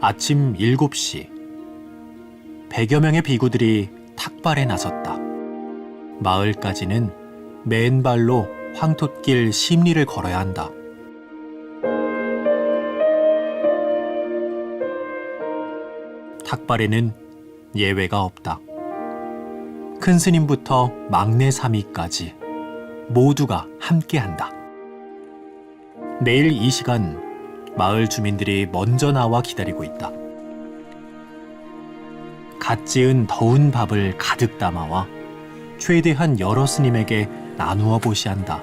아침 7시. 100여 명의 비구들이 탁발에 나섰다. 마을까지는 맨발로 황톳길 심리를 걸어야 한다. 탁발에는 예외가 없다. 큰 스님부터 막내 사미까지 모두가 함께한다. 내일 이 시간 마을 주민들이 먼저 나와 기다리고 있다. 갓 지은 더운 밥을 가득 담아와 최대한 여러 스님에게 나누어 보시한다.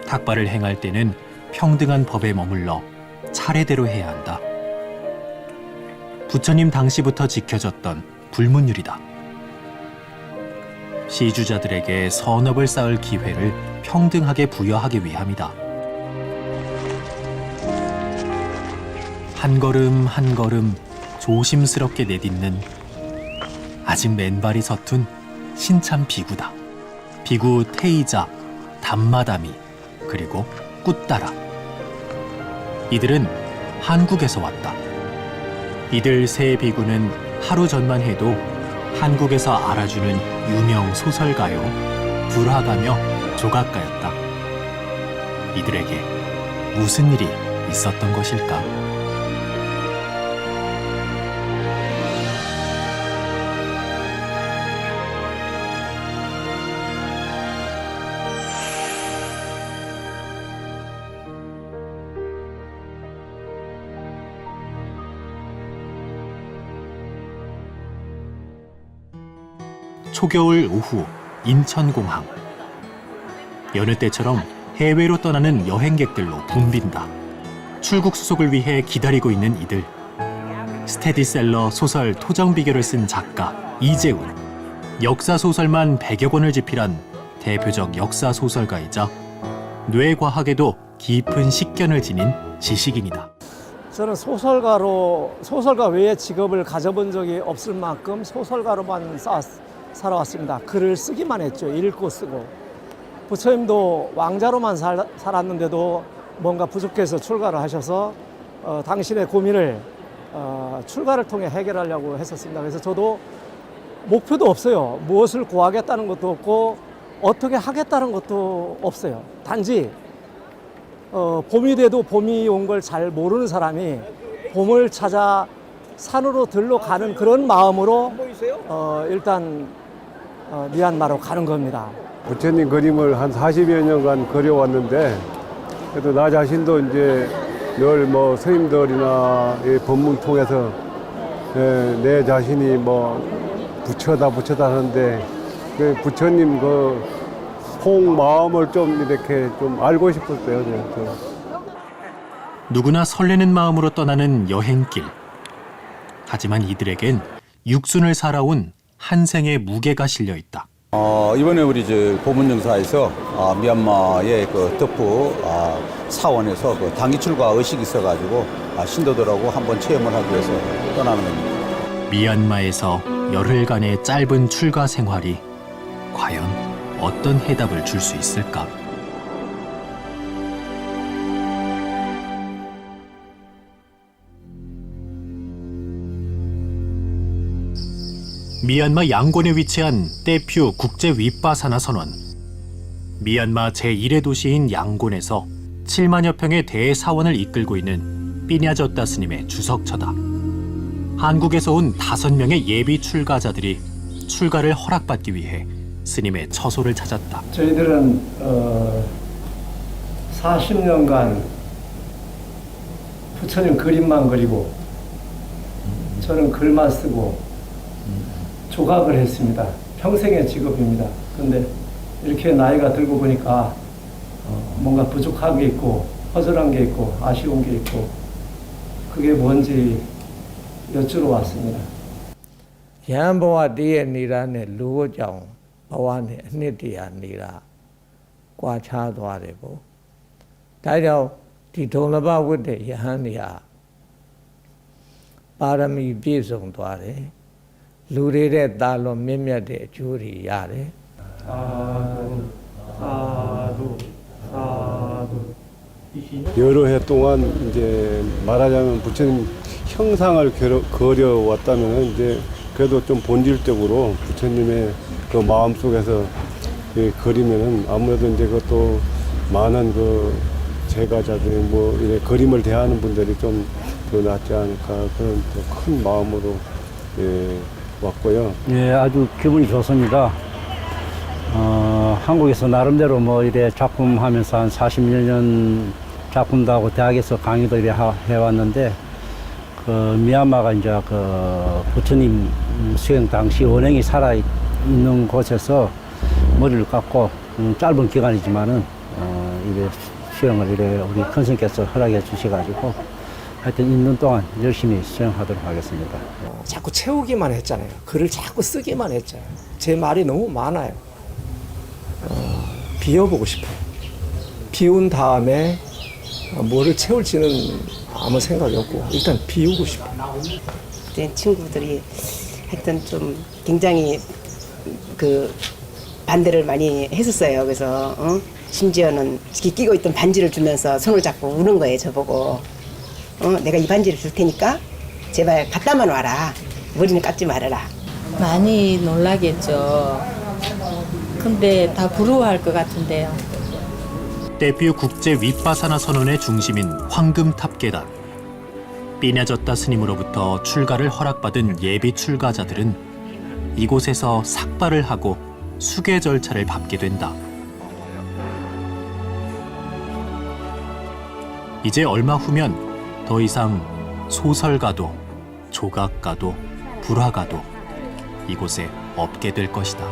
탁발을 행할 때는 평등한 법에 머물러 차례대로 해야 한다. 부처님 당시부터 지켜졌던 불문율이다. 시주자들에게 선업을 쌓을 기회를 평등하게 부여하기 위함이다. 한 걸음 한 걸음 조심스럽게 내딛는 아직 맨발이 서툰 신참 비구다. 비구 태이자, 담마다미, 그리고 꾸따라. 이들은 한국에서 왔다. 이들 세 비구는 하루 전만 해도 한국에서 알아주는 유명 소설가요, 불화가며 조각가였다. 이들에게 무슨 일이 있었던 것일까? 초겨울 오후 인천공항. 여느 때처럼 해외로 떠나는 여행객들로 붐빈다. 출국 수속을 위해 기다리고 있는 이들. 스테디셀러 소설 토정비결을 쓴 작가 이재훈. 역사소설만 100여 권을 집필한 대표적 역사소설가이자 뇌과학에도 깊은 식견을 지닌 지식인이다. 저는 소설가 외의 직업을 가져본 적이 없을 만큼 소설가로만 살아왔습니다. 글을 쓰기만 했죠. 읽고 쓰고. 부처님도 왕자로만 살았는데도 뭔가 부족해서 출가를 하셔서 당신의 고민을 출가를 통해 해결하려고 했었습니다. 그래서 저도 목표도 없어요. 무엇을 구하겠다는 것도 없고 어떻게 하겠다는 것도 없어요. 단지 봄이 돼도 봄이 온 걸 잘 모르는 사람이 봄을 찾아 산으로 들러 가는 그런 마음으로 일단 미얀마로 가는 겁니다. 부처님 그림을 한 40여 년간 그려왔는데 그래도 나 자신도 이제 늘 뭐 스님들이나 이 법문 통해서 내 자신이 뭐 부처다 하는데 그 부처님 그 통 마음을 좀 이렇게 좀 알고 싶었어요. 누구나 설레는 마음으로 떠나는 여행길. 하지만 이들에겐 육순을 살아온 한 생의 무게가 실려 있다. 이번에 우리 고문정사에서 미얀마의 그 덕후 사원에서 그 단기 출가 의식이 있어가지고 신도들하고 한번 체험을 하기 위해서 떠나는 겁니다. 미얀마에서 열흘간의 짧은 출가 생활이 과연 어떤 해답을 줄 수 있을까? 미얀마 양곤에 위치한 떼퓨 국제 윗바사나 선원. 미얀마 제1의 도시인 양곤에서 7만여 평의 대사원을 이끌고 있는 삐냐저따 스님의 주석처다. 한국에서 온 5명의 예비 출가자들이 출가를 허락받기 위해 스님의 처소를 찾았다. 저희들은 40년간 부처님 그림만 그리고 저는 글만 쓰고 조각을 했습니다. 평생의 직업입니다. 그런데 이렇게 나이가 들고 보니까 뭔가 부족한 게 있고 허전한 게 있고 아쉬운 게 있고 그게 뭔지 여쭈러 왔습니다. ရဟန်းဘဝတည့်ရနေတာနဲ့လူ့ကြောင့်ဘဝနဲ့အနှစ်တရာနေတာကွာခြားသွားတယ်ပေါ့ဒါကြောင့်ဒီဒုံလဘဝတ်တဲ့ယဟန်တွေဟာပါရမီပြည့်စုံသွားတယ်လူတွေတဲ့တာလွန်မြင့်မြတ်တဲ့အကျိုးတွေရတယ် 사두 사두 사두 여러 해 동안 이제 말하자면 부처님 형상을 그려왔다면 이제 그래도 좀 본질적으로 부처님의 그 마음 속에서 그리면은 아무래도 이제 그것도 많은 그 제가자들이 뭐 이렇게 그림을 대하는 분들이 좀 더 낫지 않을까 그런 더 큰 마음으로 왔고요. 예, 아주 기분이 좋습니다. 한국에서 나름대로 뭐 이래 작품 하면서 한 40여 년 작품도 하고 대학에서 강의도 이래 해왔는데 그 미얀마가 이제 그 부처님 수행 당시 원행이 살아 있는 곳에서 머리를 깎고 짧은 기간이지만은 이래 수행을 이래 우리 큰 스님께서 허락해 주셔가지고 하여튼 있는 동안 열심히 수행하도록 하겠습니다. 자꾸 채우기만 했잖아요. 글을 자꾸 쓰기만 했잖아요. 제 말이 너무 많아요. 비워보고 싶어요. 비운 다음에 뭐를 채울지는 아무 생각이 없고 일단 비우고 싶어요. 그때 친구들이 하여튼 좀 굉장히 그 반대를 많이 했었어요. 그래서 심지어는 끼고 있던 반지를 주면서 손을 잡고 우는 거예요. 저보고 내가 이 반지를 줄 테니까 제발 갖다만 와라. 머리는 깎지 말아라. 많이 놀라겠죠. 근데 다 부러워할 것 같은데요. 떼뷰 국제 윗바사나 선언의 중심인 황금탑 계단. 삐냐졌다 스님으로부터 출가를 허락받은 예비 출가자들은 이곳에서 삭발을 하고 수계 절차를 밟게 된다. 이제 얼마 후면 더 이상 소설가도 조각가도 불화가도 이곳에 없게 될 것이다.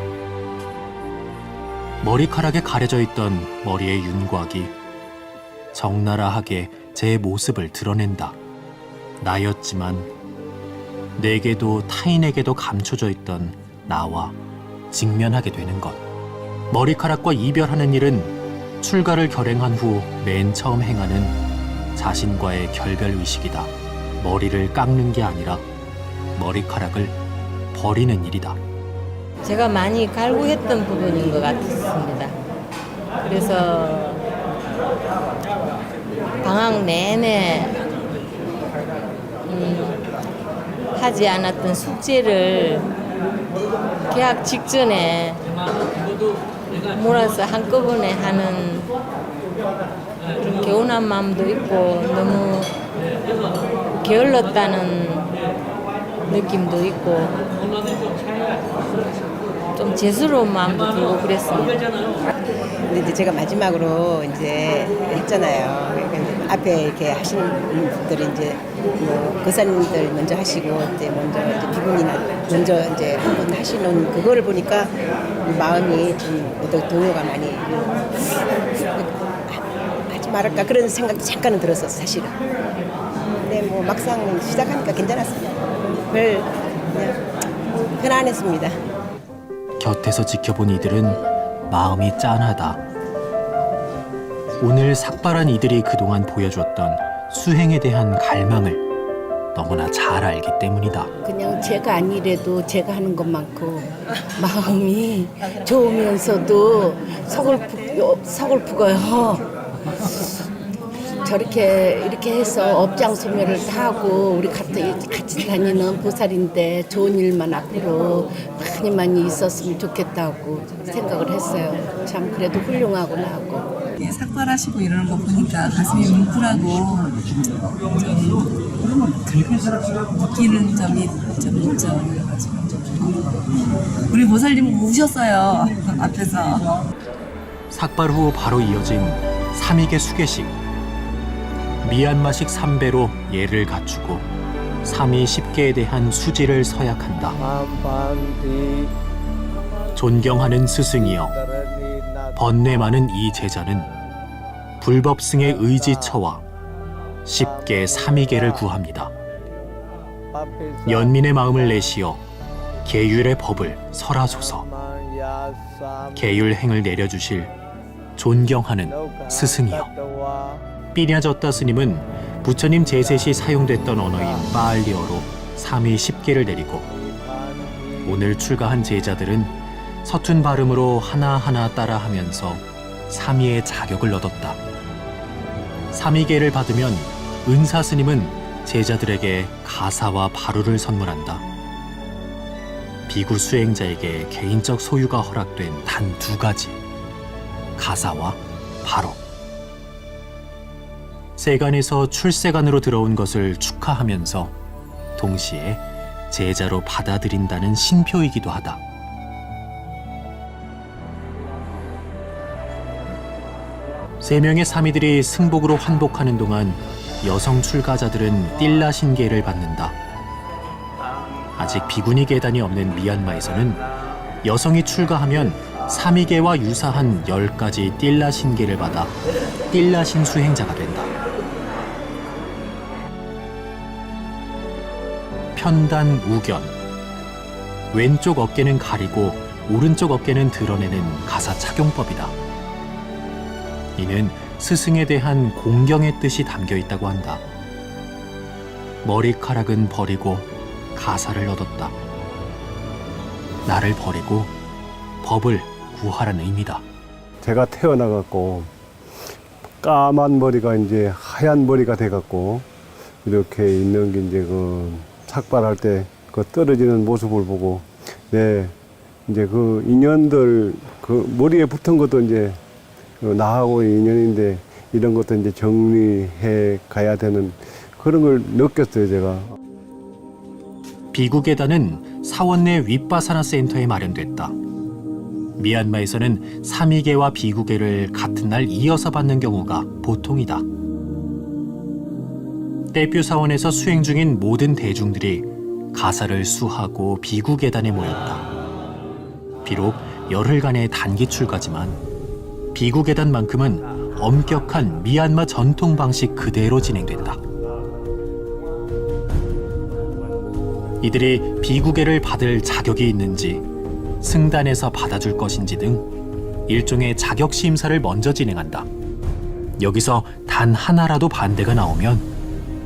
머리카락에 가려져 있던 머리의 윤곽이 적나라하게 제 모습을 드러낸다. 나였지만 내게도 타인에게도 감춰져 있던 나와 직면하게 되는 것. 머리카락과 이별하는 일은 출가를 결행한 후 맨 처음 행하는 자신과의 결별의식이다. 머리를 깎는 게 아니라 머리카락을 버리는 일이다. 제가 많이 갈구했던 부분인 것 같습니다. 그래서 방학 내내 하지 않았던 숙제를 개학 직전에 몰아서 한꺼번에 하는 그런 개운한 마음도 있고 너무 게을렀다는 느낌도 있고 좀 재수로운 마음도 들고 그랬습니다. 근데 이제 제가 마지막으로 이제 했잖아요. 그러니까 앞에 이렇게 하시는 분들이 이제 뭐 거사님들 먼저 하시고 이제 먼저 이제 비구니나 먼저 이제 한 분 하시는 그거를 보니까 마음이 좀 동요가 많이 하지 말할까 그런 생각도 잠깐은 들었었어 사실은. 근데 뭐 막상 시작하니까 괜찮았습니다. 그냥 편안했습니다. 곁에서 지켜본 이들은 마음이 짠하다. 오늘 삭발한 이들이 그동안 보여줬던 수행에 대한 갈망을 너무나 잘 알기 때문이다. 그냥 제가 아니래도 제가 하는 것만큼 마음이 좋으면서도 서글프고요. 저렇게 이렇게 해서 업장 소멸을 다 하고 우리 같이 다니는 보살인데 좋은 일만 앞으로 많이 있었으면 좋겠다고 생각을 했어요. 참 그래도 훌륭하구나 하고. 삭발하시고 이러는 거 보니까 가슴이 뭉클하고 좀 느끼는 점이 좀 있죠. 우리 보살님은 우셨어요 앞에서. 삭발 후 바로 이어진 삼익의 수계식. 미얀마식 삼배로 예를 갖추고 삼위 10계에 대한 수지를 서약한다. 존경하는 스승이여, 번뇌 많은 이 제자는 불법승의 의지처와 10계 삼위계를 구합니다. 연민의 마음을 내시어 계율의 법을 설하소서. 계율행을 내려주실 존경하는 스승이여. 삐냐졌다 스님은 부처님 제세 시 사용됐던 언어인 파알리어로 삼위 10계를 내리고 오늘 출가한 제자들은 서툰 발음으로 하나하나 따라하면서 삼위의 자격을 얻었다. 삼위계를 받으면 은사 스님은 제자들에게 가사와 바루를 선물한다. 비구 수행자에게 개인적 소유가 허락된 단 2가지, 가사와 바루. 세간에서 출세간으로 들어온 것을 축하하면서 동시에 제자로 받아들인다는 신표이기도 하다. 세 명의 사미들이 승복으로 환복하는 동안 여성 출가자들은 띨라 신계를 받는다. 아직 비구니 계단이 없는 미얀마에서는 여성이 출가하면 삼위계와 유사한 10가지 띨라 신계를 받아 띨라 신수행자가 된다. 편단 우견. 왼쪽 어깨는 가리고 오른쪽 어깨는 드러내는 가사 착용법이다. 이는 스승에 대한 공경의 뜻이 담겨 있다고 한다. 머리카락은 버리고 가사를 얻었다. 나를 버리고 법을 구하라는 의미다. 제가 태어나갖고 까만 머리가 이제 하얀 머리가 돼갖고 이렇게 있는 게 이제 그 삭발할 때 그 떨어지는 모습을 보고 이제 그 인연들 그 머리에 붙은 것도 이제 나하고의 인연인데 이런 것도 이제 정리해 가야 되는 그런 걸 느꼈어요, 제가. 비구계단은 사원 내 윗바사나 센터에 마련됐다. 미얀마에서는 삼위계와 비구계를 같은 날 이어서 받는 경우가 보통이다. 대표 사원에서 수행 중인 모든 대중들이 가사를 수하고 비구계단에 모였다. 비록 열흘간의 단기 출가지만 비구계단만큼은 엄격한 미얀마 전통 방식 그대로 진행된다. 이들이 비구계를 받을 자격이 있는지, 승단에서 받아줄 것인지 등 일종의 자격 심사를 먼저 진행한다. 여기서 단 하나라도 반대가 나오면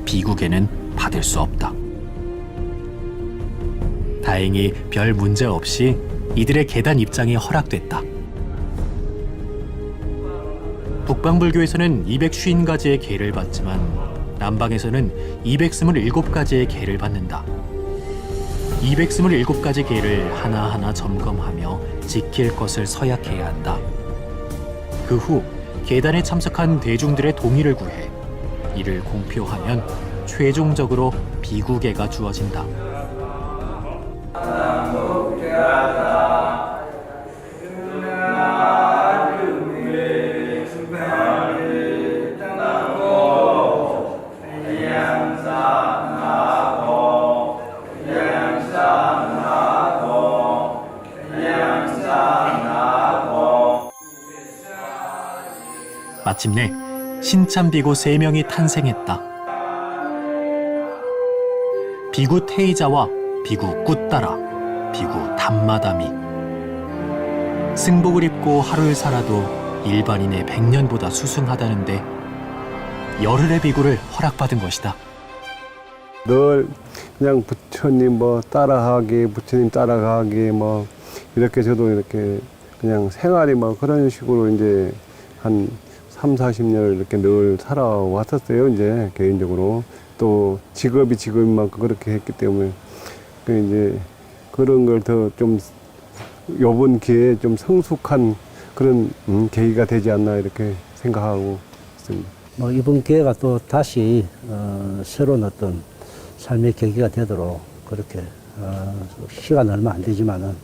비구계는 받을 수 없다. 다행히 별 문제 없이 이들의 계단 입장이 허락됐다. 북방불교에서는 250가지의 계를 받지만 남방에서는 227가지의 계를 받는다. 227가지 계를 하나하나 점검하며 지킬 것을 서약해야 한다. 그 후 계단에 참석한 대중들의 동의를 구해 이를 공표하면 최종적으로 비구계가 주어진다. 마침내 신참 비구 3명이 탄생했다. 비구 테이자와 비구 꾸따라, 비구 담마다미. 승복을 입고 하루를 살아도 일반인의 100년보다 수승하다는데 열흘의 비구를 허락받은 것이다. 늘 그냥 부처님 뭐 따라하기, 부처님 따라가기 뭐 이렇게 저도 이렇게 그냥 생활이 뭐 그런 식으로 이제 한 30-40년을 이렇게 늘 살아왔었어요. 이제 개인적으로 또 직업이 직업인 만큼 그렇게 했기 때문에 이제 그런 걸 더 좀 요번 기회에 좀 성숙한 그런 계기가 되지 않나 이렇게 생각하고 있습니다. 뭐 이번 기회가 또 다시 새로운 어떤 삶의 계기가 되도록 그렇게 시간 얼마 안 되지만은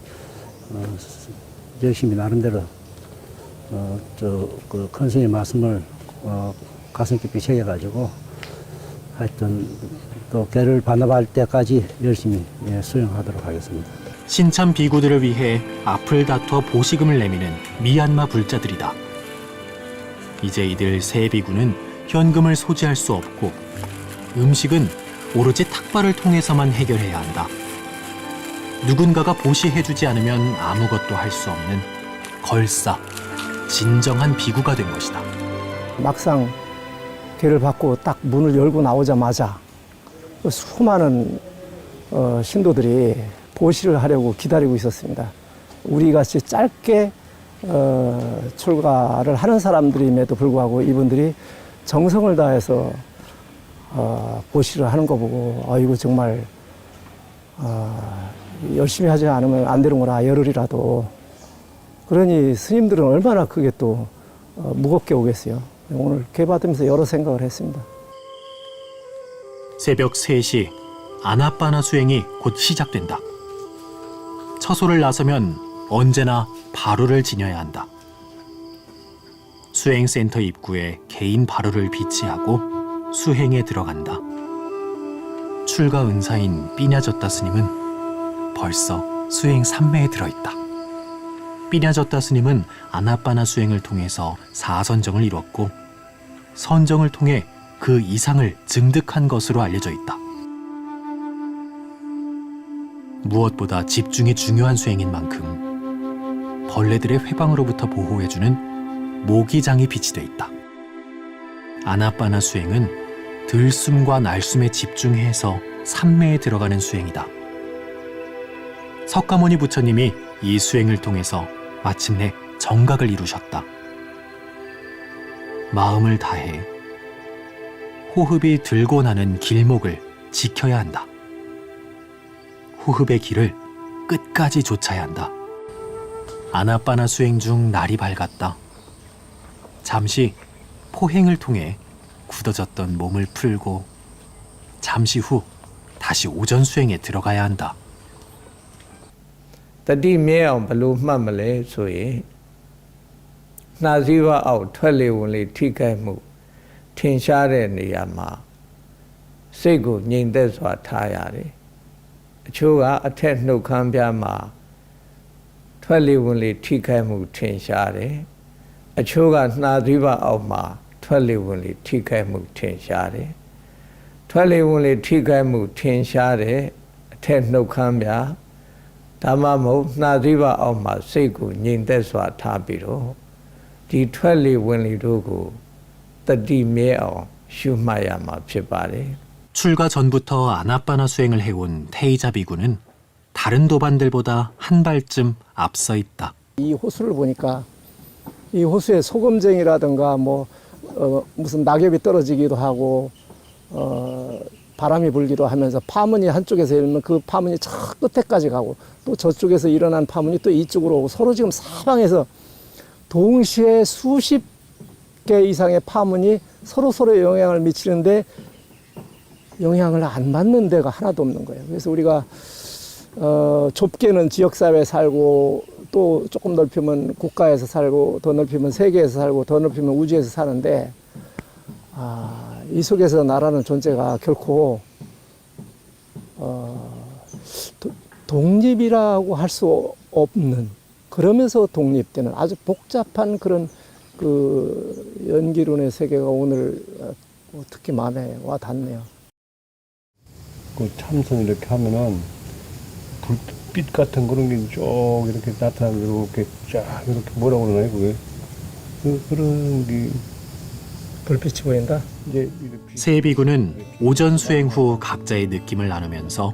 열심히 나름대로 그 큰 스님 말씀을 가슴 깊이 새겨가지고 하여튼 또 계를 반납할 때까지 열심히 수행하도록 하겠습니다. 신참 비구들을 위해 앞을 다퉈 보시금을 내미는 미얀마 불자들이다. 이제 이들 세 비구는 현금을 소지할 수 없고 음식은 오로지 탁발을 통해서만 해결해야 한다. 누군가가 보시해주지 않으면 아무것도 할 수 없는 걸사, 진정한 비구가 된 것이다. 막상 계를 받고 딱 문을 열고 나오자마자 수많은 신도들이 보시를 하려고 기다리고 있었습니다. 우리같이 짧게 출가를 하는 사람들임에도 불구하고 이분들이 정성을 다해서 보시를 하는 거 보고 이거 정말 열심히 하지 않으면 안 되는구나, 열흘이라도. 그러니 스님들은 얼마나 그게 또 무겁게 오겠어요. 오늘 개받으면서 여러 생각을 했습니다. 새벽 3시 아나빠나 수행이 곧 시작된다. 처소를 나서면 언제나 바루를 지녀야 한다. 수행센터 입구에 개인 바루를 비치하고 수행에 들어간다. 출가 은사인 삐냐졌다 스님은 벌써 수행 3매에 들어있다. 삐냐졌다 스님은 아나빠나 수행을 통해서 4선정을 이뤘고 선정을 통해 그 이상을 증득한 것으로 알려져 있다. 무엇보다 집중이 중요한 수행인 만큼 벌레들의 회방으로부터 보호해주는 모기장이 비치돼 있다. 아나빠나 수행은 들숨과 날숨에 집중해서 삼매에 들어가는 수행이다. 석가모니 부처님이 이 수행을 통해서 마침내 정각을 이루셨다. 마음을 다해 호흡이 들고 나는 길목을 지켜야 한다. 호흡의 길을 끝까지 좇아야 한다. 아나빠나 수행 중 날이 밝았다. 잠시 포행을 통해 굳어졌던 몸을 풀고 잠시 후 다시 오전 수행에 들어가야 한다. တတိမြဲအောင်ဘယ်လိုမှတ်မလဲဆိုရင်နှာစည်းဝါအောက်ထွက်လေဝင်လေထိခိုက်မှုထင်ရှားတဲ့နေရာမှာစိတ်ကိုငြိမ်သက်စွာထားရတယ်အချို့ကအထက်နှုတ်ခမ်းပြားမှာထွက်လေဝင်လေထိခိုက်မှုထင်ရှားတယ်အချို့ကနှာစည်းဝါအောက်မှာထွက်လေဝင်လေထိခိုက်မှုထင်ရှားတယ်ထွက်လေဝင်လေထိခိုက်မှုထင်ရှားတဲ့အထက်နှုတ်ခမ်းပြားဒါမှမဟုတ်နှာစည်းဝါအောက်မှာစိတ်ကိုငြိမ်သက်စွာထားပြီးတော့ဒီထွက်လေဝင်လေတို့ကိုတတိမြဲအောင်ရှုမှတ်ရမှာဖြစ်ပါတယ် 출가 전부터 아나빠나 수행을 해온 테이자 비구는 다른 도반들보다 한 발쯤 앞서 있다. 이 호수를 보니까 이 호수에 소금쟁이라든가 무슨 낙엽이 떨어지기도 하고 바람이 불기도 하면서 파문이 한쪽에서 일면 그 파문이 저 끝에까지 가고 또 저쪽에서 일어난 파문이 또 이쪽으로 오고 서로 지금 사방에서 동시에 수십 개 이상의 파문이 서로서로 영향을 미치는데 영향을 안 받는 데가 하나도 없는 거예요. 그래서 우리가 좁게는 지역사회에 살고 또 조금 넓히면 국가에서 살고 더 넓히면 세계에서 살고 더 넓히면 우주에서 사는데 이 속에서 나라는 존재가 결코 독립이라고 할 수 없는 그러면서 독립되는 아주 복잡한 그런 그 연기론의 세계가 오늘 특히 마음에 와 닿네요. 그 참선 이렇게 하면은 불빛 같은 그런 게 쭉 이렇게 나타나고 이렇게 쫙 이렇게 뭐라고 그러나요 그게 그런 게 불빛이 보인다. 이제 세 비구는 오전 수행 후 각자의 느낌을 나누면서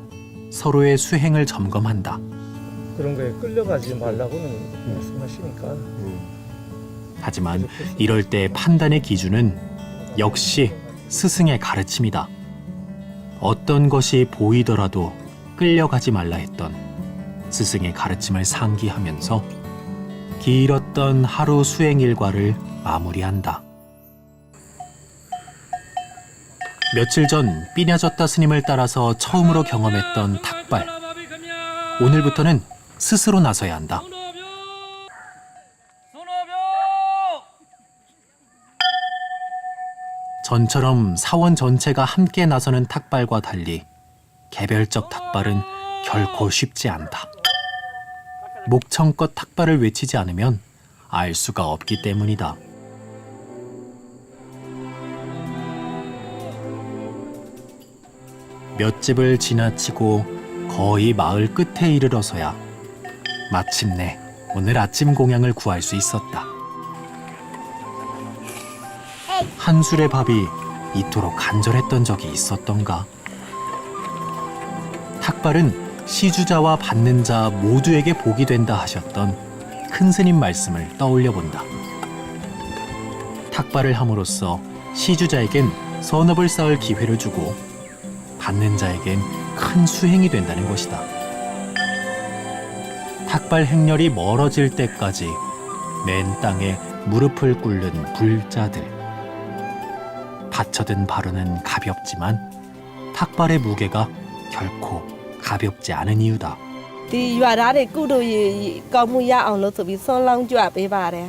서로의 수행을 점검한다. 그런 거에 끌려가지 말라고는 말씀하시니까. 하지만 이럴 때 판단의 기준은 역시 스승의 가르침이다. 어떤 것이 보이더라도 끌려가지 말라 했던 스승의 가르침을 상기하면서 길었던 하루 수행 일과를 마무리한다. 며칠 전 삐냐졌다 스님을 따라서 처음으로 경험했던 탁발. 오늘부터는 스스로 나서야 한다. 전처럼 사원 전체가 함께 나서는 탁발과 달리 개별적 탁발은 결코 쉽지 않다. 목청껏 탁발을 외치지 않으면 알 수가 없기 때문이다. 몇 집을 지나치고 거의 마을 끝에 이르러서야 마침내 오늘 아침 공양을 구할 수 있었다. 한 술의 밥이 이토록 간절했던 적이 있었던가. 탁발은 시주자와 받는 자 모두에게 복이 된다 하셨던 큰 스님 말씀을 떠올려 본다. 탁발을 함으로써 시주자에겐 선업을 쌓을 기회를 주고 받는 자에겐 큰 수행이 된다는 것이다. 탁발 행렬이 멀어질 때까지 맨 땅에 무릎을 꿇는 불자들. 받쳐든 발언은 가볍지만 탁발의 무게가 결코 가볍지 않은 이유다. ဒီရွာသားတွေကုတို့ရေကောင်းမှုရအောင်လို့ဆိုပြီးဆွမ်းလောင်းကြွပေးပါတယ်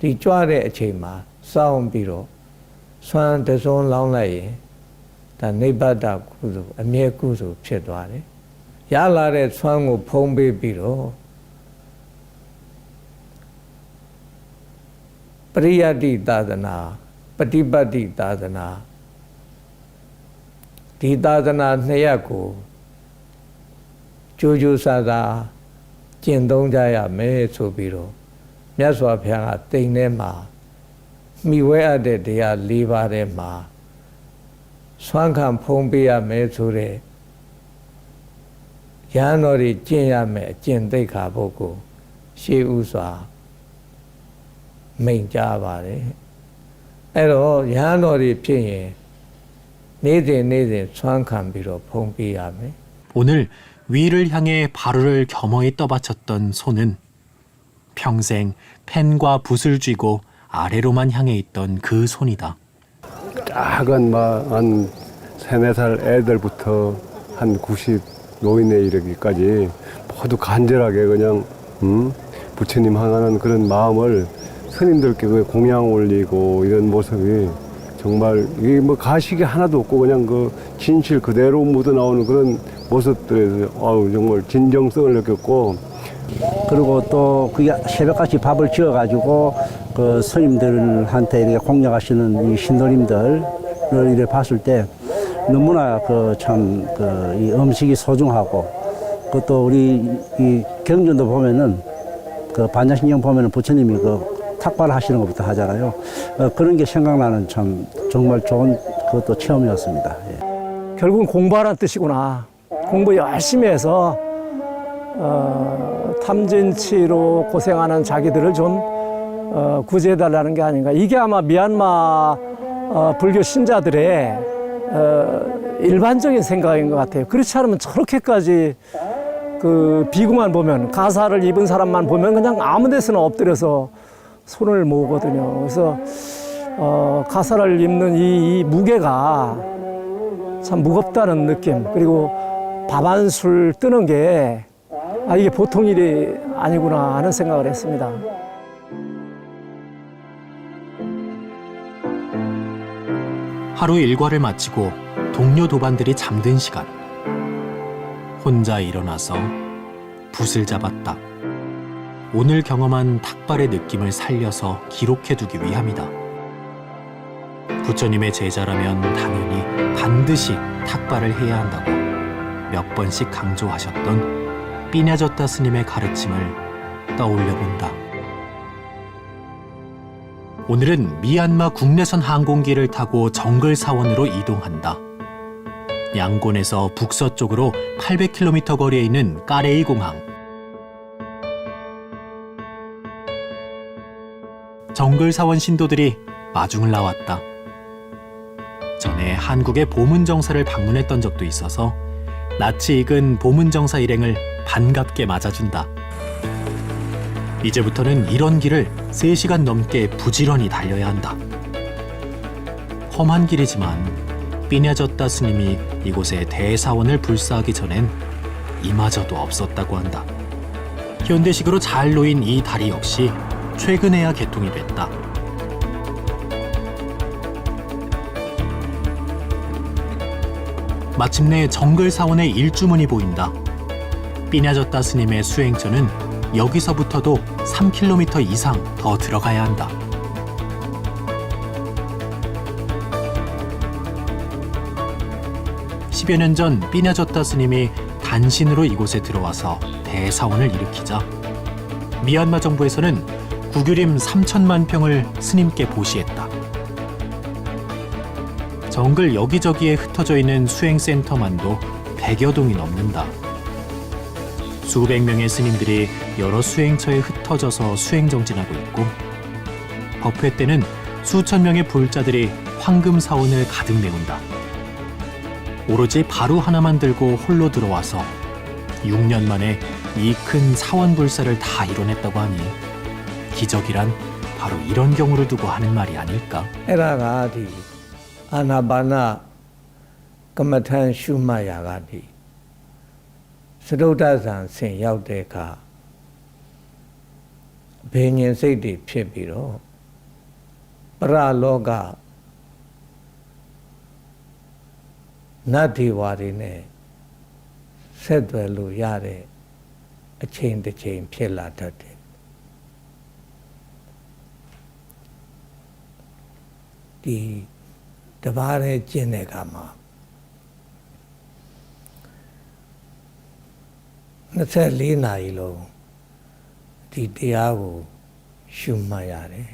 ဒီကြွတဲ့အချိန်မှာစောင်းပြီးတော့ဆွမ်းတစွန်းလောင်းလိုက်ရင်ဒါနိဗ္ဗတကုသိုလ်အမြဲကုသိုလ်ဖြစ်သွားတယ်ရလာတဲ့ဆွမ်းကိုဖုံးပေးပြီးတော့ပရိယတ္တိသာသနာပฏิပတ်တိသာသနာဒီသာသနာနှစ်ရပ်ကိုကြိုးကြိုးစားစားကျင့်သုံးကြရမယ်ဆိုပြီးတော့မြတ်စွာဘုရားကတိမ်ထဲမှာမိဝဲအပ်တဲ့တရား၄ပါးထဲမှာဆွမ်းခံဖုံးပေးရမယ်ဆိုတဲ့ရဟန်းတော်တွေကျင့်ရမယ်အကျင့်သိက္ခာပုဒ်ကိုရှေးဥစွာမိန့်ကြားပါတယ်အဲ့တော့ရဟန်းတော်တွေဖြစ်ရင်နေ့စဉ်ဆွမ်းခံပြီးတော့ဖုံးပေးရမယ် 오늘 위를 향해 바로를 겸허히 떠받쳤던 손은 평생 펜과 붓을 쥐고 아래로만 향해 있던 그 손이다. 작은 한 3, 4살 애들부터 한 90 노인에 이르기까지 모두 간절하게 그냥 부처님 향하는 그런 마음을 스님들께 공양 올리고 이런 모습이 정말 이게 뭐 가식이 하나도 없고 그냥 그 진실 그대로 묻어나오는 그런 모습들에서 정말 진정성을 느꼈고 그리고 또 그게 새벽같이 밥을 지어가지고 그 스님들한테 이렇게 공양하시는 이 신도님들을 이렇게 봤을 때 너무나 그 참 그 이 음식이 소중하고 그것도 우리 이 경전도 보면은 그 반야신경 보면은 부처님이 그 탁발 하시는 것부터 하잖아요. 그런 게 생각나는 참 정말 좋은 그것도 체험이었습니다. 예. 결국은 공부하라는 뜻이구나. 공부 열심히 해서 탐진치로 고생하는 자기들을 좀 구제해달라는 게 아닌가. 이게 아마 미얀마 불교 신자들의 일반적인 생각인 것 같아요. 그렇지 않으면 저렇게까지 그 비구만 보면 가사를 입은 사람만 보면 그냥 아무 데서나 엎드려서 손을 모으거든요. 그래서 가사를 입는 이 무게가 참 무겁다는 느낌. 그리고 밥 한 술 뜨는 게 이게 보통 일이 아니구나 하는 생각을 했습니다. 하루 일과를 마치고 동료 도반들이 잠든 시간. 혼자 일어나서 붓을 잡았다. 오늘 경험한 탁발의 느낌을 살려서 기록해두기 위함이다. 부처님의 제자라면 당연히 반드시 탁발을 해야 한다고 몇 번씩 강조하셨던 삐냐저타 스님의 가르침을 떠올려본다. 오늘은 미얀마 국내선 항공기를 타고 정글 사원으로 이동한다. 양곤에서 북서쪽으로 800km 거리에 있는 까레이 공항. 정글 사원 신도들이 마중을 나왔다. 전에 한국의 보문정사를 방문했던 적도 있어서 낯이 익은 보문정사 일행을 반갑게 맞아준다. 이제부터는 이런 길을 3시간 넘게 부지런히 달려야 한다. 험한 길이지만 삐냐저타 스님이 이곳에 대사원을 불사하기 전엔 이마저도 없었다고 한다. 현대식으로 잘 놓인 이 다리 역시 최근에야 개통이 됐다. 마침내 정글 사원의 일주문이 보인다. 삐냐저타 스님의 수행처는 여기서부터도 3km 이상 더 들어가야 한다. (10여 년) 전 삐냐저타 스님이 단신으로 이곳에 들어와서 대사원을 일으키자 미얀마 정부에서는 구규림 3천만 평을 스님께 보시했다. 정글 여기저기에 흩어져 있는 수행센터만도 100여 동이 넘는다. 수백 명의 스님들이 여러 수행처에 흩어져서 수행정진하고 있고 법회 때는 수천 명의 불자들이 황금 사원을 가득 메운다. 오로지 바루 하나만 들고 홀로 들어와서 6년 만에 이 큰 사원 불사를 다 이뤄냈다고 하니 기적이란 바로 이런 경우를 두고 하는 말이 아닐까? 에라가디 아나바나 그마탄 슈마야가디 스로다산 신ရောက်တဲ့အခါဘိညာဉ်စိတ်တွေဖြစ်ပြီးတော့ပရလောကနတ်ဒေဝတွေနဲ့ဆက်သွယ်လို့ရတဲ့အချိန်တစ်ချိန်ဖြစ်လာတတ်တယ်ဒီတပါးရဲ့ကျင့်တဲ့အခါမှာ24နာရီလုံးဒီတရားကိုရှုမှတ်ရတယ်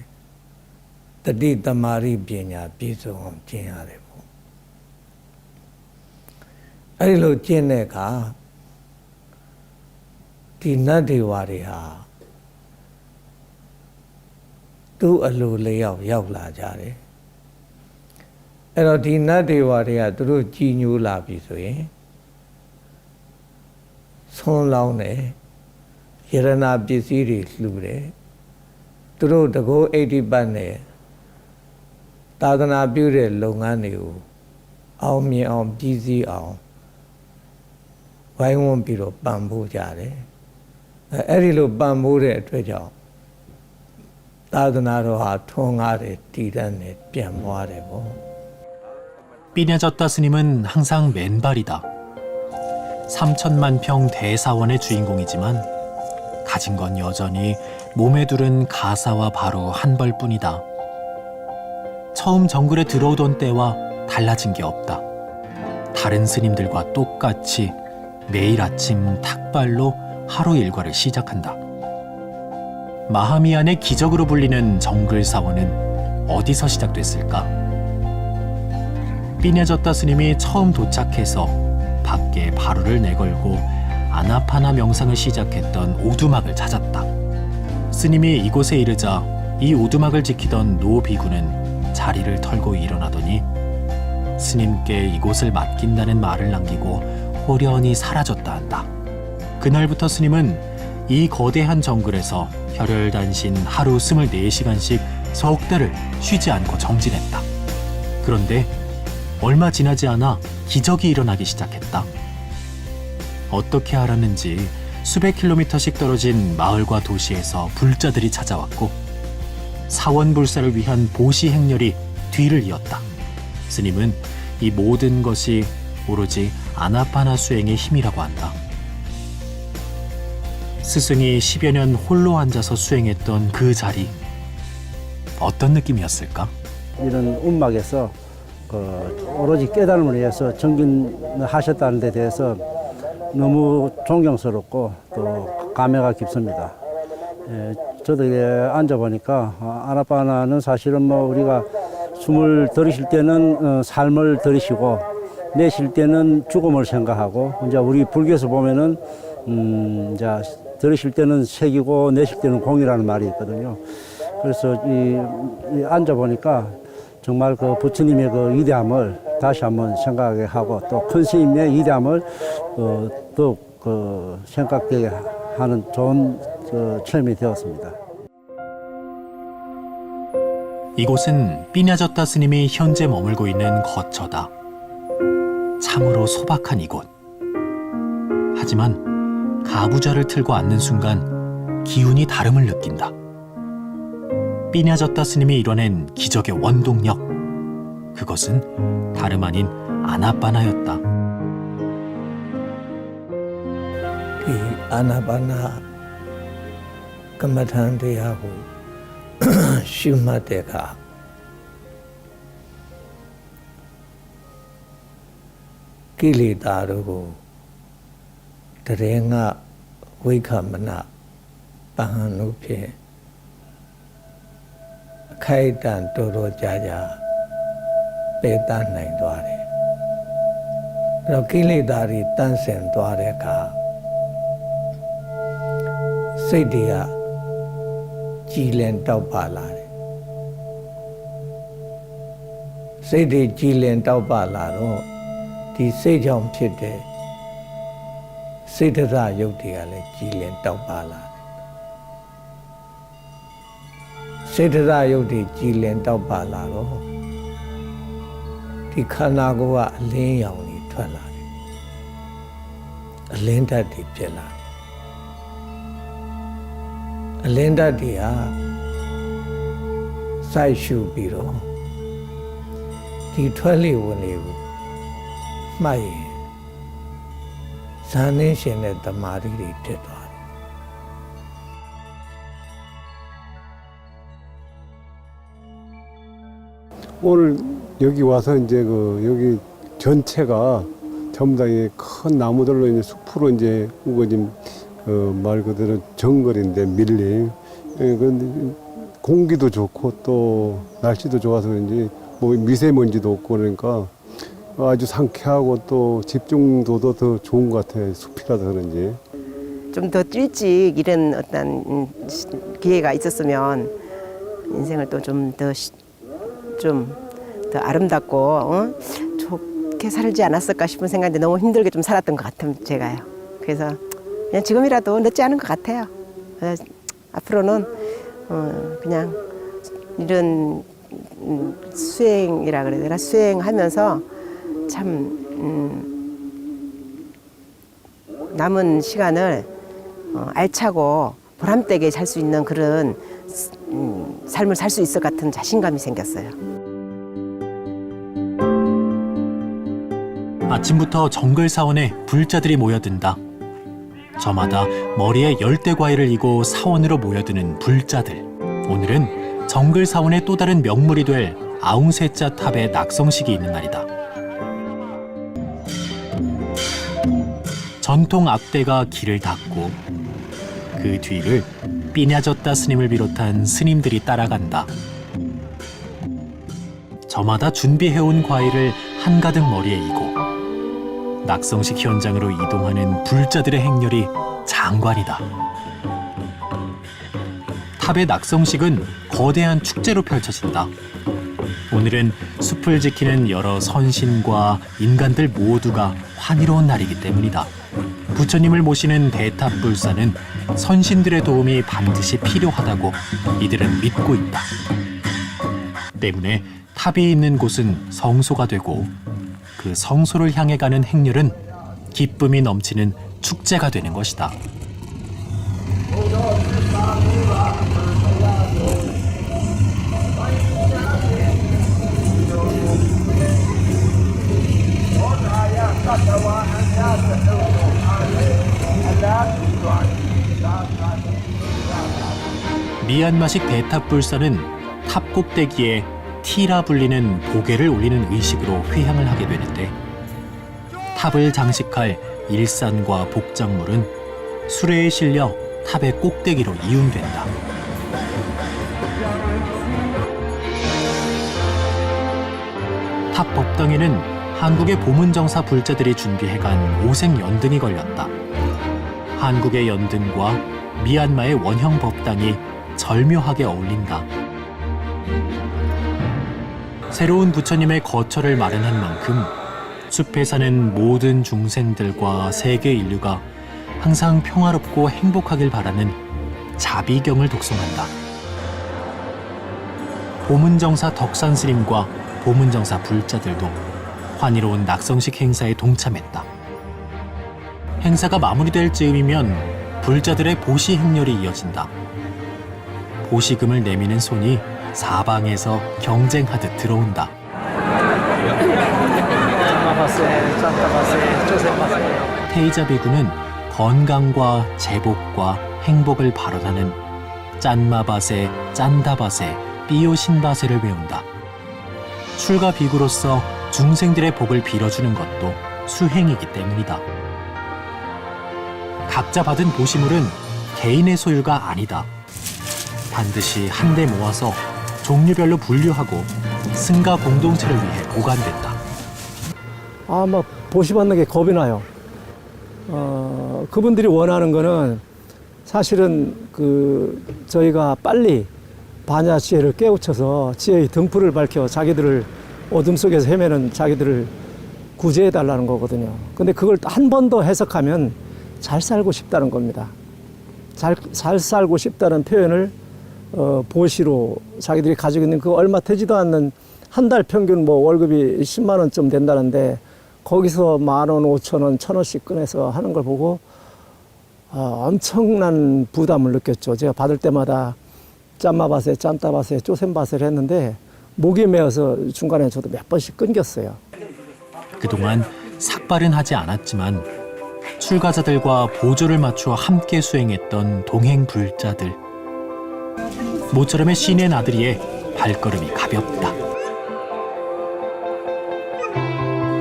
တတိတမာရိပညာပြည့်စုံအောင်ကျင့်ရတယ်ပေါ့အဲ့ဒီလိုကျင့်တဲ့အခါဒီနတ်ဒေဝတွေဟာသူ့အလိုလျောက်ရောက်လာကြတယ်အဲ့တော့ဒီနတ်ဒေဝတွေကသူတို့ကြည်ညိုလာပြီဆိုရင်ဆွန်းလောင်းတယ်ယရဏပစ္စည်းတွေလှူတယ်သူတို့တကောအိဋ္ဌိပတ်နဲ့သာသနာပြုတဲ့လုပ်ငန်းတွေကိုအောင်မြင်အောင်ပြည်စည်းအောင်ဝိုင်းဝန်းပြီးတော့ပံ့ပိုးကြတယ်အဲ့ဒီလိုပံ့ပိုးတဲ့အတွက်ကြောင့်သာသနာတော်ဟာထွန်းကားတယ်တည်တတ်တယ်ပြန့်ပွားတယ်ပေါ့ 삐냐졌다 스님은 항상 맨발이다. 3천만 평 대사원의 주인공이지만 가진 건 여전히 몸에 두른 가사와 바로 한 벌뿐이다. 처음 정글에 들어오던 때와 달라진 게 없다. 다른 스님들과 똑같이 매일 아침 탁발로 하루 일과를 시작한다. 마하미안의 기적으로 불리는 정글 사원은 어디서 시작됐을까? 삐냐졌다 스님이 처음 도착해서 밖에 바루를 내걸고 아나파나 명상을 시작했던 오두막을 찾았다. 스님이 이곳에 이르자 이 오두막을 지키던 노 비구는 자리를 털고 일어나더니 스님께 이곳을 맡긴다는 말을 남기고 호련히 사라졌다 한다. 그날부터 스님은 이 거대한 정글에서 혈혈단신 하루 24시간씩 석 달을 쉬지 않고 정진했다. 그런데 얼마 지나지 않아 기적이 일어나기 시작했다. 어떻게 알았는지 수백 킬로미터씩 떨어진 마을과 도시에서 불자들이 찾아왔고 사원불사를 위한 보시 행렬이 뒤를 이었다. 스님은 이 모든 것이 오로지 아나파나 수행의 힘이라고 한다. 스승이 10여 년 홀로 앉아서 수행했던 그 자리, 어떤 느낌이었을까? 이런 운막에서 오로지 깨달음을 위해서 정진하셨다는 데 대해서 너무 존경스럽고 또 감회가 깊습니다. 저도 앉아보니까 아나파나는 사실은 뭐 우리가 숨을 들이쉴 때는 삶을 들이쉬고 내쉴 때는 죽음을 생각하고 이제 우리 불교에서 보면은 이제 들이쉴 때는 색이고 내쉴 때는 공이라는 말이 있거든요. 그래서 이 앉아보니까 정말 그 부처님의 그 위대함을 다시 한번 생각하게 하고 또 큰 스님의 위대함을 더욱 생각되게 하는 좋은 체험이 되었습니다. 이곳은 삐냐졌다 스님이 현재 머물고 있는 거처다. 참으로 소박한 이곳. 하지만 가부좌를 틀고 앉는 순간 기운이 다름을 느낀다. 삐냐졌다 스님이 이뤄낸 기적의 원동력. 그것은 다름 아닌 아나파나였다. 이 아나파나 그마탄 대하고 슈마대가 기리다르고 드랭아 위카마나 방한우피 카이단 도로자자 배단 나이도아래 그리고 기리다리 딴센 도아래가 세디야 ကြည်လင်တောက်ပါလာတယ် စိတ်တွေကြည်လင်တောက်ပလာတော့ဒီစိတ်ကြောင့်ဖြစ်တဲ့စိတ်ဒသရုပ်တွေကလည်းကြည်လင်တောက်ပလာတယ်စိတ်ဒသရုပ်တွေကြည်လင်တောက်ပလာတော့ဒီခန္ဓာကိုယ်ကအလင်းရောင်တွေထွက်လာတယ်အလင်းဓာတ်တွေဖြစ်လာတယ်အလင်းဓာတ်တွေဟာစိုက်ရှုပြီးတော့ဒီထွက်လေဝင်လေကိုမှတ်ရင်ဇာနှင်းရှင်တဲ့တမာတိတွေဖြစ်သွားတယ်오늘 여기 와서 이제 그 여기 전체가 전부 다 큰 나무들로 이제 숲으로 이제 우거진 말 그대로 정글인데 밀림. 근데 공기도 좋고 또 날씨도 좋아서 그런지 뭐 미세먼지도 없고 그러니까 아주 상쾌하고 또 집중도도 더 좋은 것 같아요. 숲이라서 그런지. 좀 더 일찍 이런 어떤 기회가 있었으면 인생을 또 좀 더 아름답고 좋게 살지 않았을까 싶은 생각인데 너무 힘들게 좀 살았던 것 같아요, 제가요. 그래서 그냥 지금이라도 늦지 않은 것 같아요. 그래서 앞으로는 그냥 이런 수행이라 그래야 되나? 수행하면서 참 남은 시간을 알차고 보람되게 살 수 있는 그런 삶을 살 수 있을 것 같은 자신감이 생겼어요. 아침부터 정글 사원에 불자들이 모여든다. 저마다 머리에 열대 과일을 이고 사원으로 모여드는 불자들. 오늘은 정글 사원의 또 다른 명물이 될 아웅세자 탑의 낙성식이 있는 날이다. 전통 악대가 길을 닫고 그 뒤를 삐냐졌다 스님을 비롯한 스님들이 따라간다. 저마다 준비해온 과일을 한가득 머리에 이고 낙성식 현장으로 이동하는 불자들의 행렬이 장관이다. 탑의 낙성식은 거대한 축제로 펼쳐진다. 오늘은 숲을 지키는 여러 선신과 인간들 모두가 환희로운 날이기 때문이다. 부처님을 모시는 대탑불사는 선신들의 도움이 반드시 필요하다고 이들은 믿고 있다. 때문에 탑이 있는 곳은 성소가 되고 그 성소를 향해 가는 행렬은 기쁨이 넘치는 축제가 되는 것이다. 미얀마식 대탑불사는 탑 꼭대기에 티라 불리는 보게를 올리는 의식으로 회향을 하게 되는데 탑을 장식할 일산과 복장물은 수레에 실려 탑의 꼭대기로 이음된다. 탑 법당에는 한국의 보문정사 불자들이 준비해간 오색 연등이 걸렸다. 한국의 연등과 미얀마의 원형 법당이 절묘하게 어울린다. 새로운 부처님의 거처를 마련한 만큼 숲에 사는 모든 중생들과 세계 인류가 항상 평화롭고 행복하길 바라는 자비경을 독송한다. 보문정사 덕산스님과 보문정사 불자들도 환희로운 낙성식 행사에 동참했다. 행사가 마무리될 즈음이면 불자들의 보시 행렬이 이어진다. 보시금을 내미는 손이 사방에서 경쟁하듯 들어온다. 테이자 비구는 건강과 제복과 행복을 발언하는 짠마바세, 짠다바세, 삐요신바세를 외운다. 출가 비구로서 중생들의 복을 빌어주는 것도 수행이기 때문이다. 각자 받은 보시물은 개인의 소유가 아니다. 반드시 한데 모아서 종류별로 분류하고 승가 공동체를 위해 보관된다. 보시받는 게 겁이 나요. 그분들이 원하는 거는 사실은 저희가 빨리 반야 지혜를 깨우쳐서 지혜의 등불을 밝혀 자기들을 어둠 속에서 헤매는 자기들을 구제해 달라는 거거든요. 근데 그걸 한 번 더 해석하면 잘 살고 싶다는 겁니다. 잘 살고 싶다는 표현을 보시로 자기들이 가지고 있는 그 얼마 되지도 않는 한 달 평균 뭐 월급이 10만 원쯤 된다는데 거기서 10,000원, 5,000원, 1,000원씩 꺼내서 하는 걸 보고 엄청난 부담을 느꼈죠. 제가 받을 때마다 짬마밭에, 짬따밭에, 쪼샘밭을 했는데 목이 메어서 중간에 저도 몇 번씩 끊겼어요. 그동안 삭발은 하지 않았지만 출가자들과 보조를 맞춰 함께 수행했던 동행 불자들. 모처럼의 신의 나들이에 발걸음이 가볍다.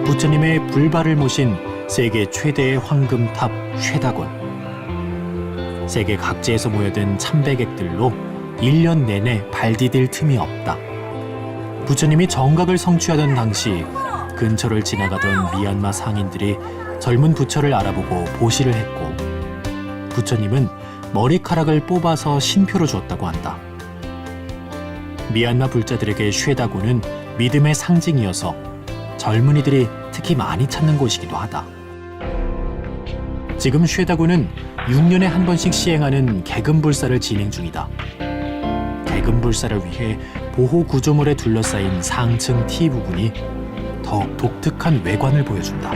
부처님의 불발을 모신 세계 최대의 황금탑 쇠다곤. 세계 각지에서 모여든 참배객들로 1년 내내 발 디딜 틈이 없다. 부처님이 정각을 성취하던 당시 근처를 지나가던 미얀마 상인들이 젊은 부처를 알아보고 보시를 했고 부처님은 머리카락을 뽑아서 신표로 줬다고 한다. 미얀마 불자들에게 쇠다곤은 믿음의 상징이어서 젊은이들이 특히 많이 찾는 곳이기도 하다. 지금 쇠다곤은 6년에 한 번씩 시행하는 개금불사를 진행 중이다. 개금불사를 위해 보호구조물에 둘러싸인 상층 T 부분이 더욱 독특한 외관을 보여준다.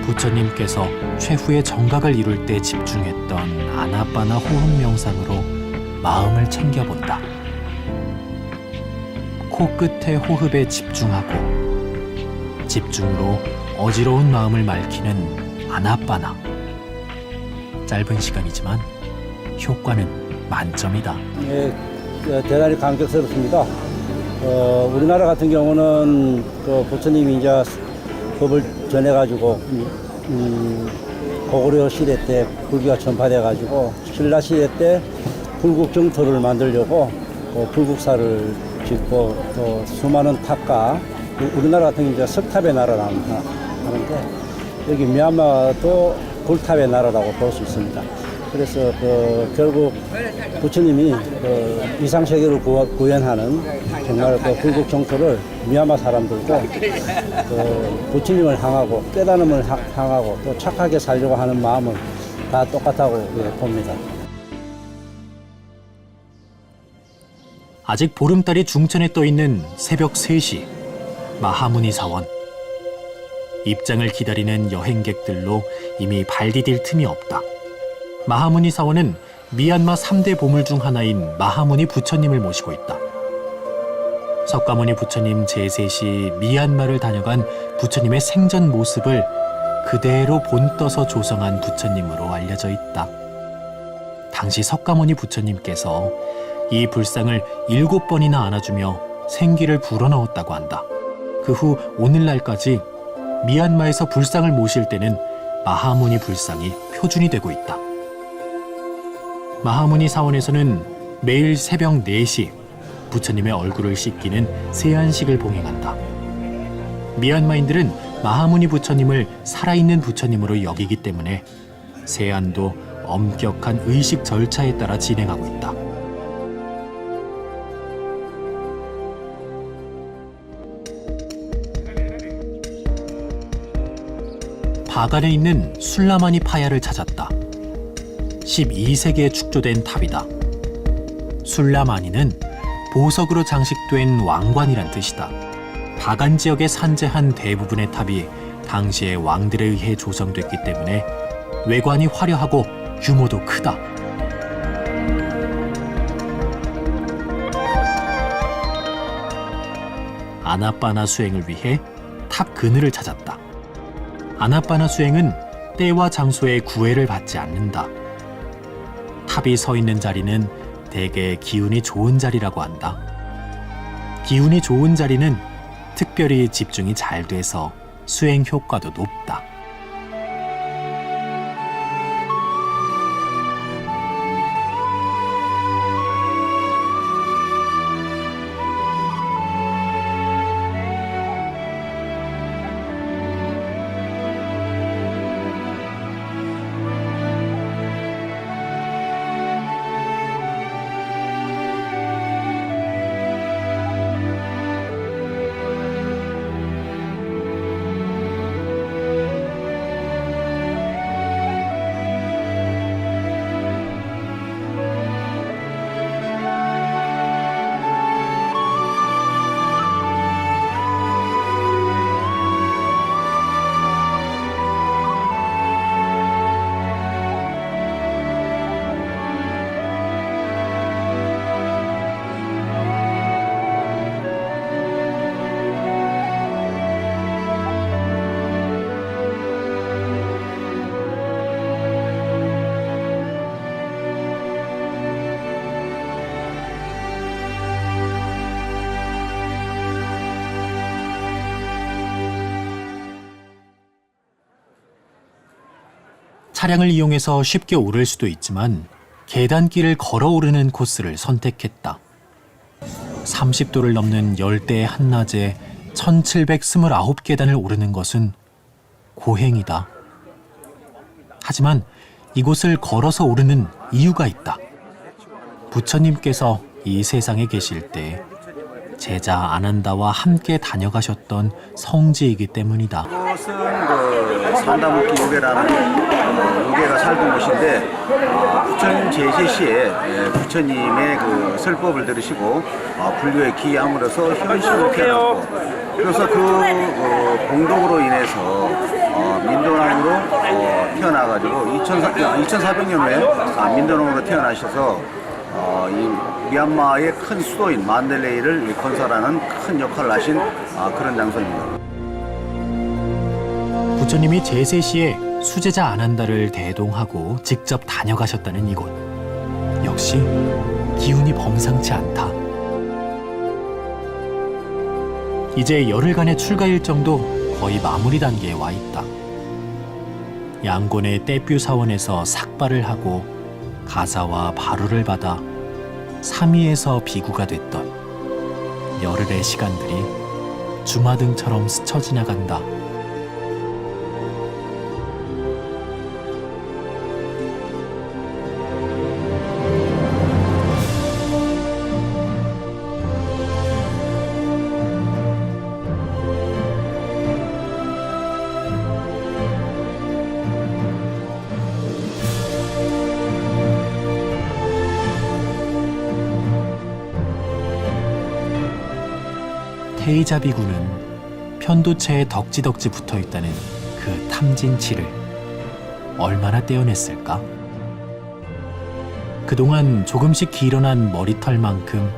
부처님께서 최후의 정각을 이룰 때 집중했던 아나빠나 호흡 명상으로 마음을 챙겨본다. 코끝의 호흡에 집중하고 집중으로 어지러운 마음을 맑히는 아나빠나. 짧은 시간이지만 효과는 만점이다. 예, 대단히 감격스럽습니다. 우리나라 같은 경우는 그 부처님이 이제 법을 전해가지고 고구려 시대 때 불교가 전파돼가지고 신라 시대 때 불국 정토를 만들려고 불국사를 짓고 또 수많은 탑과 우리나라 같은 경우 이제 석탑의 나라라고 하는데 여기 미얀마도 불탑의 나라라고 볼 수 있습니다. 그래서 결국 부처님이 이상세계를 구현하는 정말 불국 정토를 미얀마 사람들도 부처님을 향하고 깨달음을 향하고 또 착하게 살려고 하는 마음은 다 똑같다고 봅니다. 아직 보름달이 중천에 떠있는 새벽 3시 마하무니 사원. 입장을 기다리는 여행객들로 이미 발 디딜 틈이 없다. 마하무니 사원은 미얀마 3대 보물 중 하나인 마하무니 부처님을 모시고 있다. 석가모니 부처님 제세 시 미얀마를 다녀간 부처님의 생전 모습을 그대로 본떠서 조성한 부처님으로 알려져 있다. 당시 석가모니 부처님께서 이 불상을 7번이나 안아주며 생기를 불어넣었다고 한다. 그 후 오늘날까지 미얀마에서 불상을 모실 때는 마하무니 불상이 표준이 되고 있다. 마하무니 사원에서는 매일 새벽 4시 부처님의 얼굴을 씻기는 세안식을 봉행한다. 미얀마인들은 마하무니 부처님을 살아있는 부처님으로 여기기 때문에 세안도 엄격한 의식 절차에 따라 진행하고 있다. 바간에 있는 술라마니 파야를 찾았다. 12세기에 축조된 탑이다. 술라마니는 보석으로 장식된 왕관이란 뜻이다. 바간 지역에 산재한 대부분의 탑이 당시의 왕들에 의해 조성됐기 때문에 외관이 화려하고 규모도 크다. 아나빠나 수행을 위해 탑 그늘을 찾았다. 아나빠나 수행은 때와 장소에 구애를 받지 않는다. 탑이 서 있는 자리는 대개 기운이 좋은 자리라고 한다. 기운이 좋은 자리는 특별히 집중이 잘 돼서 수행 효과도 높다. 차량을 이용해서 쉽게 오를 수도 있지만 계단길을 걸어 오르는 코스를 선택했다. 30도를 넘는 열대의 한낮에 1729계단을 오르는 것은 고행이다. 하지만 이곳을 걸어서 오르는 이유가 있다. 부처님께서 이 세상에 계실 때 제자 아난다와 함께 다녀가셨던 성지이기 때문이다. 이곳은 그 산다목기 요괴라는 요괴가 살던 곳인데 부처님 제세 시에 부처님의 그 설법을 들으시고 불교에 기함으로써 현실로 태어났고 그래서 그 공덕으로 인해서 민도남으로 태어나가지고 2400년에 민도남으로 태어나셔서 이 미얀마의 큰 수도인 만델레이를 건설하는 큰 역할을 하신 그런 장소입니다. 부처님이 제세 시에 수제자 아난다를 대동하고 직접 다녀가셨다는 이곳. 역시 기운이 범상치 않다. 이제 열흘간의 출가 일정도 거의 마무리 단계에 와 있다. 양곤의 떼뷰 사원에서 삭발을 하고 가사와 바루를 받아 삼위에서 비구가 됐던 열흘의 시간들이 주마등처럼 스쳐 지나간다. 테이자비구는 편도체에 덕지덕지 붙어있다는 그 탐진치를 얼마나 떼어냈을까? 그동안 조금씩 길어난 머리털만큼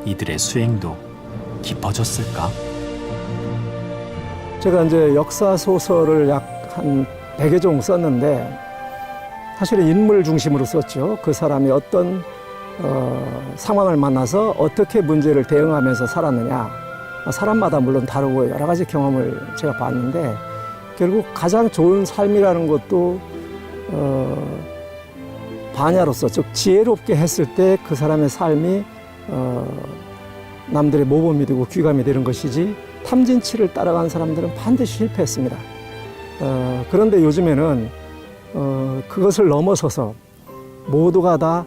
이들의 수행도 깊어졌을까? 제가 이제 역사 소설을 약 한 100여 종 썼는데 사실은 인물 중심으로 썼죠. 그 사람이 어떤 상황을 만나서 어떻게 문제를 대응하면서 살았느냐. 사람마다 물론 다르고 여러 가지 경험을 제가 봤는데 결국 가장 좋은 삶이라는 것도 반야로서 즉 지혜롭게 했을 때 그 사람의 삶이 남들의 모범이 되고 귀감이 되는 것이지 탐진치를 따라간 사람들은 반드시 실패했습니다. 그런데 요즘에는 그것을 넘어서서 모두가 다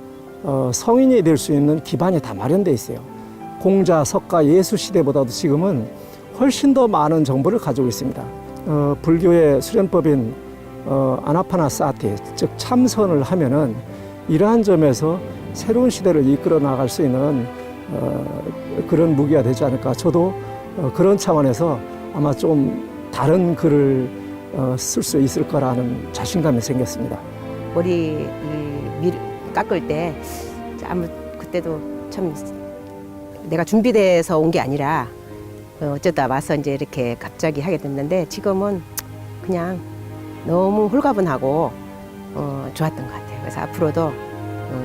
성인이 될 수 있는 기반이 다 마련되어 있어요. 공자, 석가, 예수 시대보다도 지금은 훨씬 더 많은 정보를 가지고 있습니다. 불교의 수련법인 아나파나사티, 즉 참선을 하면은 이러한 점에서 새로운 시대를 이끌어 나갈 수 있는 그런 무기가 되지 않을까. 저도 그런 차원에서 아마 좀 다른 글을 쓸 수 있을 거라는 자신감이 생겼습니다. 머리 깎을 때 아무 그때도 참 내가 준비돼서 온 게 아니라 어쩌다 와서 이제 이렇게 갑자기 하게 됐는데 지금은 그냥 너무 홀가분하고 좋았던 것 같아요. 그래서 앞으로도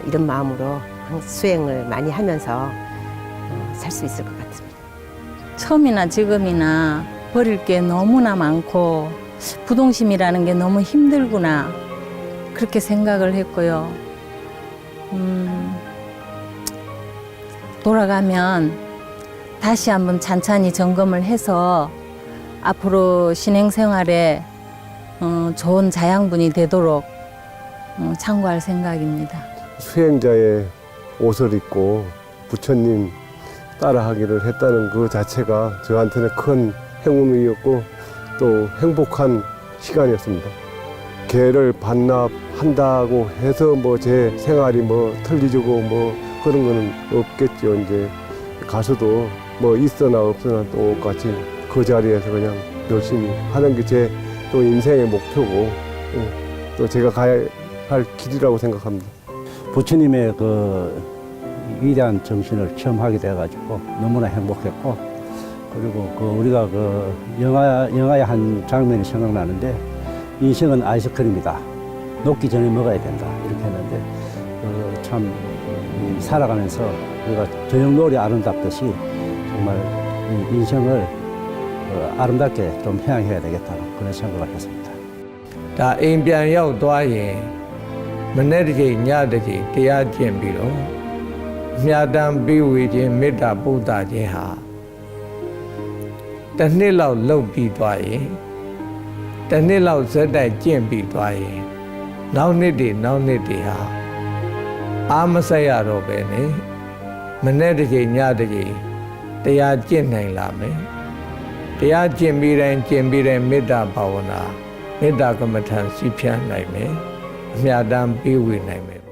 이런 마음으로 수행을 많이 하면서 살 수 있을 것 같습니다. 처음이나 지금이나 버릴 게 너무나 많고 부동심이라는 게 너무 힘들구나 그렇게 생각을 했고요. 돌아가면 다시 한번 찬찬히 점검을 해서 앞으로 신행생활에 좋은 자양분이 되도록 참고할 생각입니다. 수행자의 옷을 입고 부처님 따라하기를 했다는 그 자체가 저한테는 큰 행운이었고 또 행복한 시간이었습니다. 개를 반납한다고 해서 뭐 제 생활이 뭐 틀리지고 뭐 그런 거는 없겠죠. 이제 가서도 뭐 있으나 없으나 똑같이 그 자리에서 그냥 열심히 하는 게 제 또 인생의 목표고 또 제가 가야 할 길이라고 생각합니다. 부처님의 그 위대한 정신을 체험하게 돼가지고 너무나 행복했고, 그리고 그 우리가 그 영화의 한 장면이 생각나는데, 인생은 아이스크림이다. 녹기 전에 먹어야 된다. 이렇게 했는데 참 살아가면서 우리가 저녁노을이 아름답듯이 정말 인생을 아름답게 좀 향해야 되겠다는 그런 생각을 했습니다. ဒါအိမ်ပြန်ရောက်သွားရင်မနေ့တစ်ချိန်ညတစ်ချိန်တရားကျင့်ပြီးတော့မြတ်တမ်းပေးဝေခြင်းမေတ္တာပို့တာခြင်းဟာတစ်နှစ်လောက်လုပ်ပြီးသွားရင်တစ်နှစ်လောက်ဇက်တိုက်ကျင့်ပြီးသွားရင်နောက်နှစ်တွေဟာအားမဆက်ရတော့ပဲနဲ့မနေ့တစ်ချိန်ညတစ်ချိန်တရားကျင့်နိုင်လာမယ်တရားကျင့်ပြီးတိုင်းမေတ္တာဘာဝနာမေတ္တာကမ္မထံစီဖြန်းနိုင်မယ်အမြတ်တမ်းပေးဝေနိုင်မယ်